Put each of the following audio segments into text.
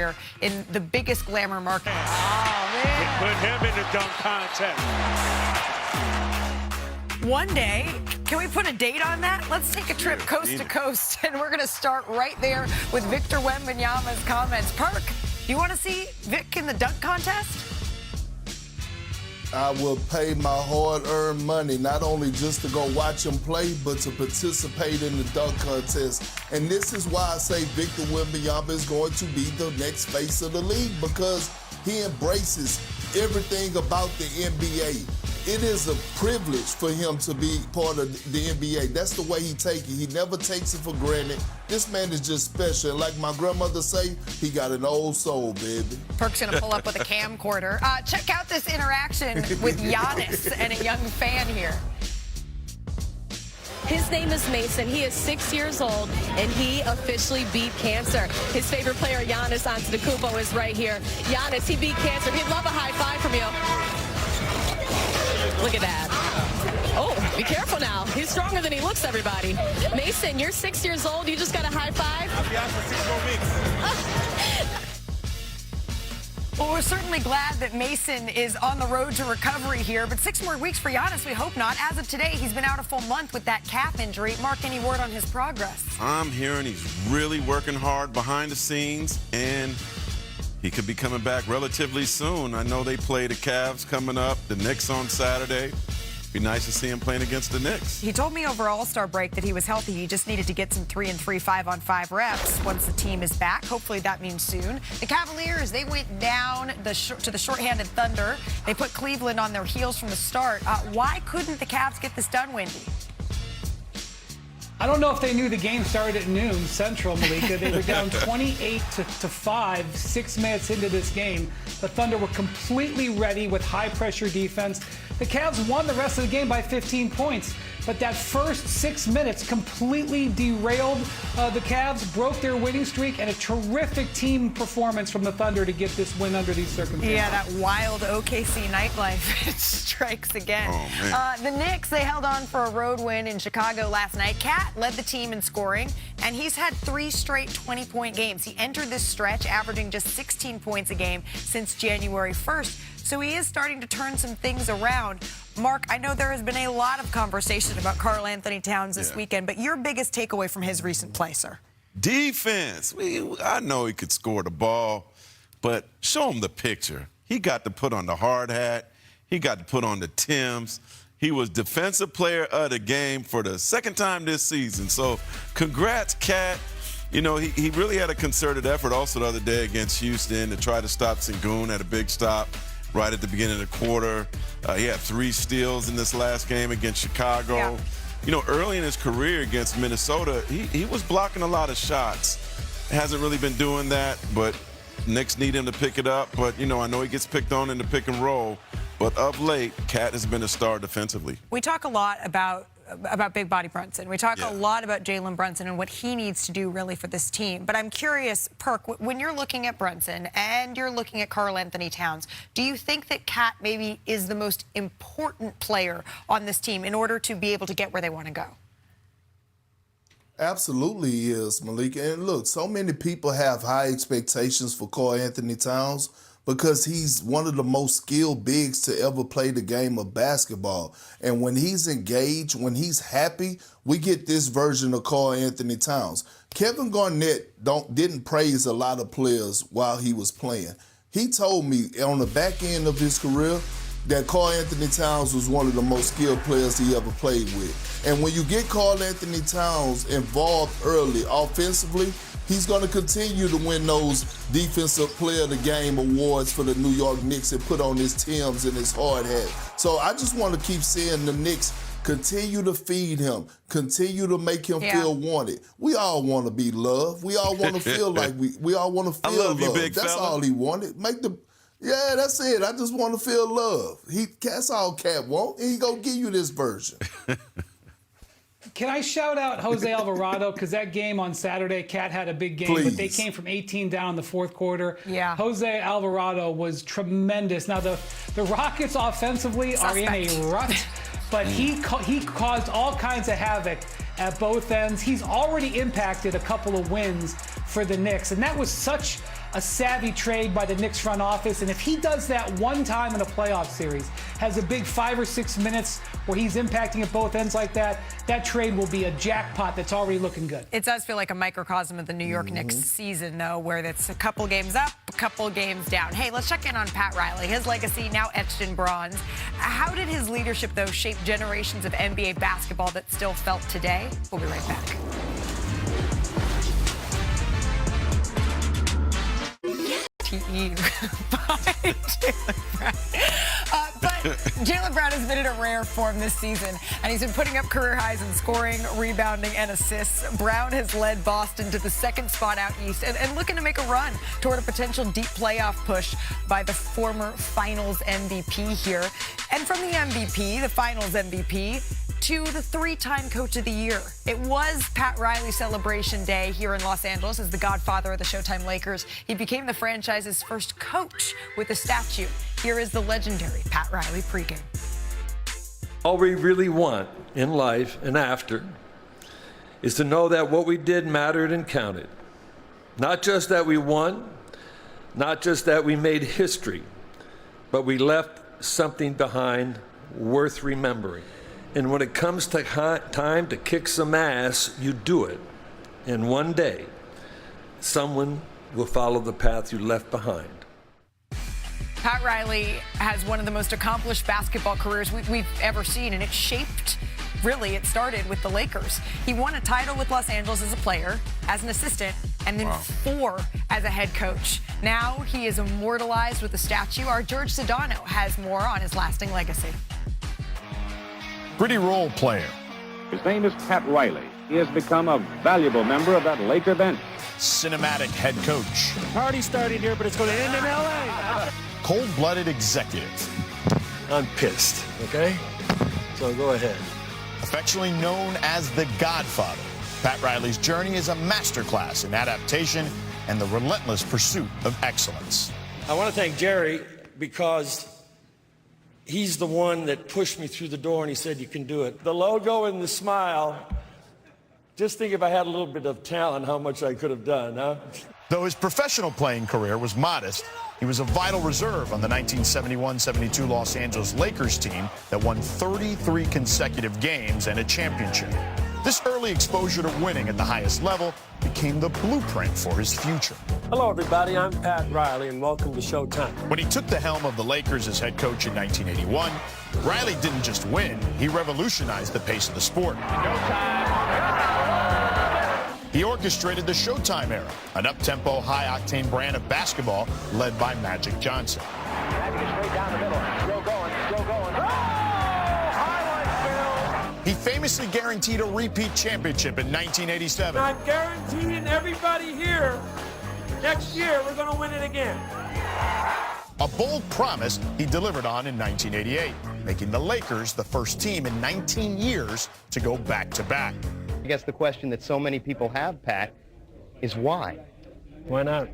career in the biggest glamour market. Oh, man. Put him in the dunk contest. One day, can we put a date on that? Let's take a trip coast to coast, and we're going to start right there with Victor Wembanyama's comments. Perk, do you want to see Vic in the dunk contest? I will pay my hard-earned money, not only just to go watch him play, but to participate in the dunk contest. And this is why I say Victor Wembanyama is going to be the next face of the league, because he embraces everything about the NBA. It is a privilege for him to be part of the NBA. That's the way he takes it. He never takes it for granted. This man is just special. And like my grandmother say, he got an old soul, baby. Perk's going to pull up with a camcorder. Check out this interaction with Giannis and a young fan here. His name is Mason. He is 6 years old, and he officially beat cancer. His favorite player, Giannis Antetokounmpo, is right here. Giannis, he beat cancer. He'd love a high five from you. Look at that. Oh, be careful now. He's stronger than he looks, everybody. Mason, you're 6 years old. You just got a high five? I'll be out for 6 more weeks. Well, we're certainly glad that Mason is on the road to recovery here, but 6 more weeks for Giannis, we hope not. As of today, he's been out a full month with that calf injury. Mark, any word on his progress? I'm hearing he's really working hard behind the scenes, and he could be coming back relatively soon. I know they play the Cavs coming up, the Knicks on Saturday. Be nice to see him playing against the Knicks. He told me over All-Star break that he was healthy. He just needed to get some 3 and 3 5-on-5 reps once the team is back. Hopefully that means soon. The Cavaliers, they went down to the shorthanded Thunder. They put Cleveland on their heels from the start. Why couldn't the Cavs get this done, Wendy? I don't know if they knew the game started at noon Central, Malika. They were down 28-5, 6 minutes into this game. The Thunder were completely ready with high-pressure defense. The Cavs won the rest of the game by 15 points. But that first 6 minutes completely derailed the Cavs, broke their winning streak, and a terrific team performance from the Thunder to get this win under these circumstances. Yeah, that wild OKC nightlife, it strikes again. Oh, man. The Knicks, they held on for a road win in Chicago last night. Cat led the team in scoring, and he's had 3 straight 20-point games. He entered this stretch averaging just 16 points a game since January 1st. So he is starting to turn some things around. Mark, I know there has been a lot of conversation about Karl Anthony Towns this weekend, but your biggest takeaway from his recent play, sir? Defense. I know he could score the ball, but show him the picture. He got to put on the hard hat. He got to put on the Timbs. He was Defensive Player of the Game for the second time this season. So congrats, Cat. You know, he really had a concerted effort also the other day against Houston to try to stop Sengun at a big stop right at the beginning of the quarter. He had 3 steals in this last game against Chicago. Yeah. You know, early in his career against Minnesota, he was blocking a lot of shots. Hasn't really been doing that, but Knicks need him to pick it up. But, you know, I know he gets picked on in the pick and roll. But of late, Cat has been a star defensively. We talk a lot about Big Body Brunson. We talk a lot about Jalen Brunson and what he needs to do really for this team. But I'm curious, Perk, when you're looking at Brunson and you're looking at Karl Anthony Towns, do you think that Cat maybe is the most important player on this team in order to be able to get where they want to go? Absolutely he is, Malika. And look, so many people have high expectations for Karl Anthony Towns because he's one of the most skilled bigs to ever play the game of basketball. And when he's engaged, when he's happy, we get this version of Karl Anthony Towns. Kevin Garnett didn't praise a lot of players while he was playing. He told me on the back end of his career that Karl Anthony Towns was one of the most skilled players he ever played with. And when you get Karl Anthony Towns involved early offensively, he's going to continue to win those Defensive Player of the Game awards for the New York Knicks and put on his Timbs and his hard hat. So I just want to keep seeing the Knicks continue to feed him, continue to make him feel wanted. We all want to be loved. We all want to feel like we all want to feel love you, loved. big That's fella. all he wanted. Yeah, that's it. I just want to feel love. That's all Cat want. And he gonna give you this version. Can I shout out Jose Alvarado? Because that game on Saturday, Cat had a big game, but they came from 18 down in the fourth quarter. Yeah. Jose Alvarado was tremendous. Now, the Rockets offensively are in a rut, but he caused all kinds of havoc at both ends. He's already impacted a couple of wins for the Knicks, and that was such a savvy trade by the Knicks front office. And if he does that one time in a playoff series, has a big 5 or 6 minutes where he's impacting at both ends like that, that trade will be a jackpot that's already looking good. It does feel like a microcosm of the New York Knicks season, though, where it's a couple games up, a couple games down. Hey, let's check in on Pat Riley. His legacy now etched in bronze. How did his leadership, though, shape generations of NBA basketball that still felt today? We'll be right back. But Jaylen Brown has been in a rare form this season, and he's been putting up career highs in scoring, rebounding, and assists. Brown has led Boston to the second spot out east and looking to make a run toward a potential deep playoff push by the former Finals MVP here. And from the MVP, the Finals MVP, to the 3-time Coach of the Year. It was Pat Riley Celebration Day here in Los Angeles as the godfather of the Showtime Lakers. He became the franchise's first coach with a statue. Here is the legendary Pat Riley pregame. All we really want in life and after is to know that what we did mattered and counted. Not just that we won, not just that we made history, but we left something behind worth remembering. And when it comes to time to kick some ass, you do it. And one day, someone will follow the path you left behind. Pat Riley has one of the most accomplished basketball careers we've ever seen, and it shaped, really, it started with the Lakers. He won a title with Los Angeles as a player, as an assistant, and then 4 as a head coach. Now he is immortalized with a statue. Our George Sedano has more on his lasting legacy. Gritty role player. His name is Pat Riley. He has become a valuable member of that Laker bench. Cinematic head coach. Party started here, but it's going to end in L.A. Cold-blooded executive. I'm pissed, okay? So go ahead. Affectionately known as the Godfather, Pat Riley's journey is a masterclass in adaptation and the relentless pursuit of excellence. I want to thank Jerry because he's the one that pushed me through the door and he said, you can do it. The logo and the smile, just think if I had a little bit of talent, how much I could have done, huh? Though his professional playing career was modest, he was a vital reserve on the 1971-72 Los Angeles Lakers team that won 33 consecutive games and a championship. This early exposure to winning at the highest level became the blueprint for his future. Hello, everybody. I'm Pat Riley, and welcome to Showtime. When he took the helm of the Lakers as head coach in 1981, Riley didn't just win, he revolutionized the pace of the sport. He orchestrated the Showtime era, an up-tempo, high-octane brand of basketball led by Magic Johnson. He famously guaranteed a repeat championship in 1987. I'm guaranteeing everybody here, next year we're going to win it again. A bold promise he delivered on in 1988, making the Lakers the first team in 19 years to go back-to-back. I guess the question that so many people have, Pat, is why? Why not?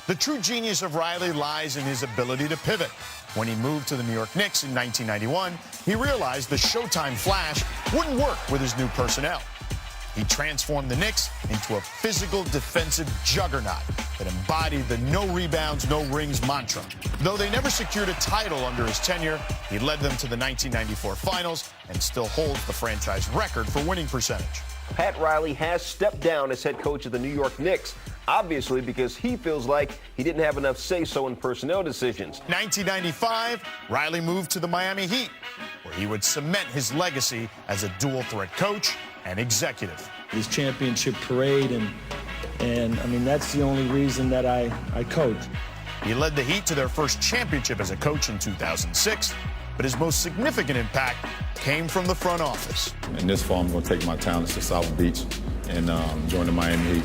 The true genius of Riley lies in his ability to pivot. When he moved to the New York Knicks in 1991, he realized the Showtime flash wouldn't work with his new personnel. He transformed the Knicks into a physical defensive juggernaut that embodied the no rebounds, no rings mantra. Though they never secured a title under his tenure, he led them to the 1994 Finals and still holds the franchise record for winning percentage. Pat Riley has stepped down as head coach of the New York Knicks, obviously because he feels like he didn't have enough say-so in personnel decisions. 1995, Riley moved to the Miami Heat, where he would cement his legacy as a dual-threat coach and executive. His championship parade, and I mean, that's the only reason that I coach. He led the Heat to their first championship as a coach in 2006, but his most significant impact came from the front office. In this fall, I'm going to take my talents to South Beach and join the Miami Heat.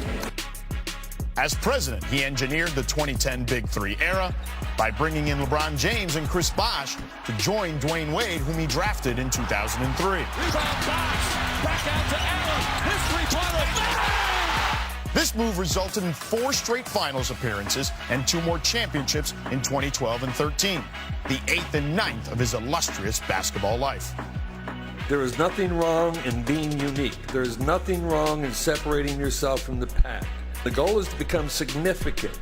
As president, he engineered the 2010 Big Three era by bringing in LeBron James and Chris Bosh to join Dwayne Wade, whom he drafted in 2003. Rebound Bosh. Back out to Allen. His three-pointer. This move resulted in 4 straight finals appearances and 2 more championships in 2012 and 13, the 8th and 9th of his illustrious basketball life. There is nothing wrong in being unique. There is nothing wrong in separating yourself from the pack. The goal is to become significant,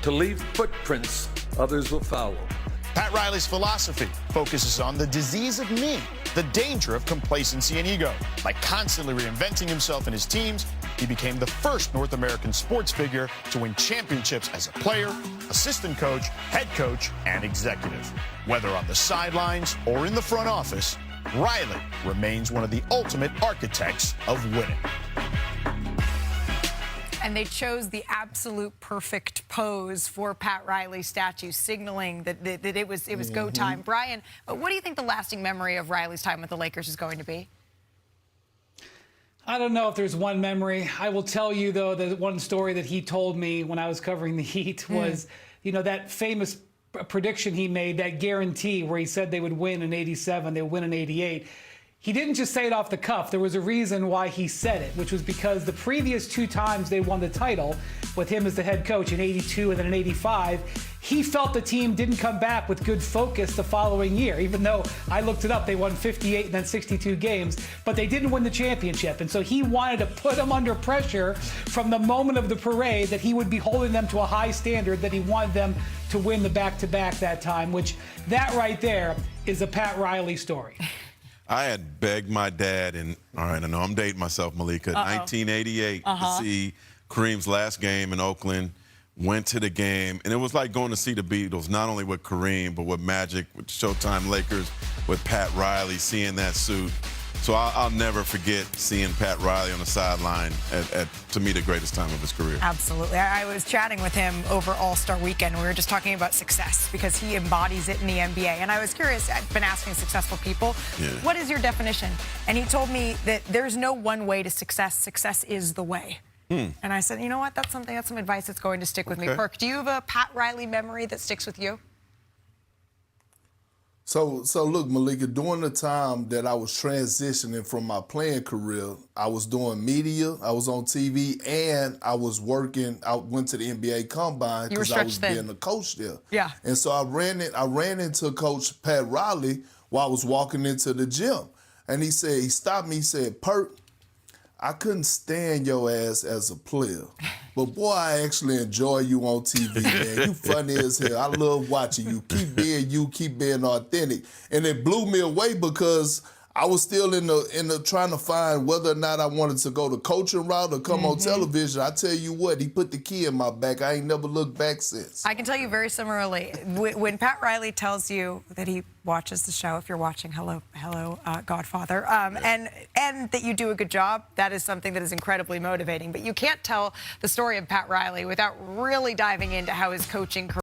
to leave footprints others will follow. Pat Riley's philosophy focuses on the disease of me, the danger of complacency and ego. By constantly reinventing himself and his teams, he became the first North American sports figure to win championships as a player, assistant coach, head coach, and executive. Whether on the sidelines or in the front office, Riley remains one of the ultimate architects of winning. And they chose the absolute perfect pose for Pat Riley's statue, signaling that it was go time. Brian, what do you think the lasting memory of Riley's time with the Lakers is going to be? I don't know if there's one memory. I will tell you, though, that one story that he told me when I was covering the Heat was, you know, that famous prediction he made, that guarantee where he said they would win in '87, they would win in '88. He didn't just say it off the cuff. There was a reason why he said it, which was because the previous 2 times they won the title with him as the head coach in '82 and then in '85, he felt the team didn't come back with good focus the following year, even though I looked it up, they won 58 and then 62 games, but they didn't win the championship. And so he wanted to put them under pressure from the moment of the parade, that he would be holding them to a high standard, that he wanted them to win the back-to-back that time, which that right there is a Pat Riley story. I had begged my dad, and all right, I know I'm dating myself, Malika, 1988 to see Kareem's last game in Oakland. Went to the game, and it was like going to see the Beatles, not only with Kareem, but with Magic, with Showtime Lakers, with Pat Riley, seeing that suit. So I'll never forget seeing Pat Riley on the sideline at, to me, the greatest time of his career. Absolutely. I was chatting with him over All-Star Weekend. We were just talking about success because he embodies it in the NBA. And I was curious, I've been asking successful people, what is your definition? And he told me that there's no one way to success. Success is the way. And I said, you know what? That's some advice that's going to stick with me. Perk, do you have a Pat Riley memory that sticks with you? So look, Malika, during the time that I was transitioning from my playing career, I was doing media, I was on TV, and I was working. I went to the NBA Combine because I was being a coach there. Yeah. And so I ran into Coach Pat Riley while I was walking into the gym, and he stopped me. He said, "Perk, I couldn't stand your ass as a player, but boy, I actually enjoy you on TV, man. You funny as hell. I love watching you. Keep being authentic." And it blew me away because I was still in the trying to find whether or not I wanted to go the coaching route or come on television. I tell you what, he put the key in my back. I ain't never looked back since. I can tell you very similarly. When Pat Riley tells you that he watches the show, if you're watching, hello, Godfather, and that you do a good job, that is something that is incredibly motivating. But you can't tell the story of Pat Riley without really diving into how his coaching career